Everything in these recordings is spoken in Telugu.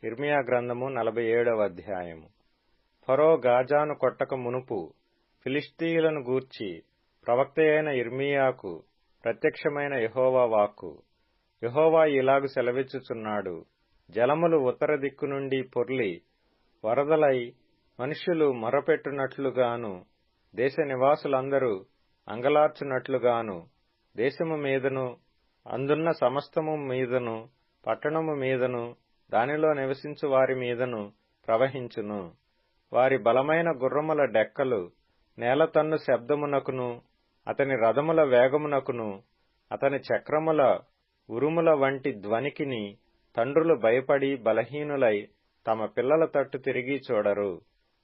ఇర్మియా గ్రంథము 47వ అధ్యాయము. ఫరో గాజాను కొట్టక మునుపు ఫిలిష్తీయులను గూర్చి ప్రవక్తయైన ఇర్మియాకు ప్రత్యక్షమైన యెహోవా వాక్కు. యెహోవా ఇలాగు సెలవిచ్చుచున్నాడు. జలములు ఉత్తర దిక్కు నుండి పొర్లి వరదలై మనుష్యులు మొరపెట్టునట్లుగాను, దేశ నివాసులందరూ అంగలార్చునట్లుగాను దేశము మీదను, అందున్న సమస్తము మీదను, పట్టణము మీదను, దానిలో నివసించు వారి మీదను ప్రవహించును. వారి బలమైన గుర్రముల డెక్కలు నేలతన్ను శబ్దమునకును, అతని రథముల వేగమునకును, అతని చక్రముల ఉరుముల వంటి ధ్వనికిని తండ్రులు భయపడి బలహీనులై తమ పిల్లల తట్టు తిరిగి చూడరు.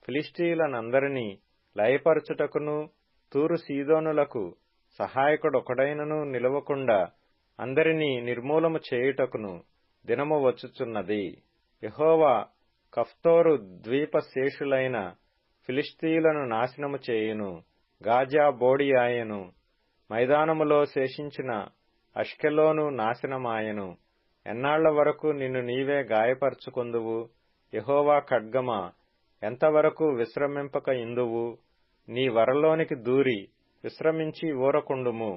ఫిలిష్తీయులనందరినీ లయపరచుటకును, తూరు సీదోనులకు సహాయకుడొకడైనను నిలువకుండా అందరినీ నిర్మూలము చేయుటకును దినము వచ్చుచున్నది. యెహోవా కఫ్తోరు ద్వీపశేషులైన ఫిలిష్తీయులను నాశనము చేయును. గాజా బోడియాయెను. మైదానములో శేషించిన అష్కెలోను నాశనమాయెను. ఎన్నాళ్ల వరకు నిన్ను నీవే గాయపరచుకొందువు? యెహోవా ఖడ్గమా, ఎంతవరకు విశ్రమింపక ఇందువు? నీ వరలోనికి దూరి విశ్రమించి ఊరకుండుము.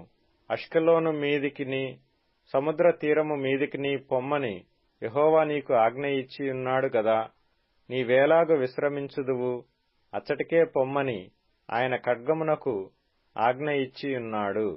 అష్కెలోను మీదికిని సముద్ర తీరము మీదికిని పొమ్మని యెహోవా నీకు ఆజ్ఞ ఇచ్చియున్నాడు గదా. నీవేలాగు విశ్రమించుదువు? అచ్చటికే పొమ్మని ఆయన ఖడ్గమునకు ఆజ్ఞ ఇచ్చియున్నాడు.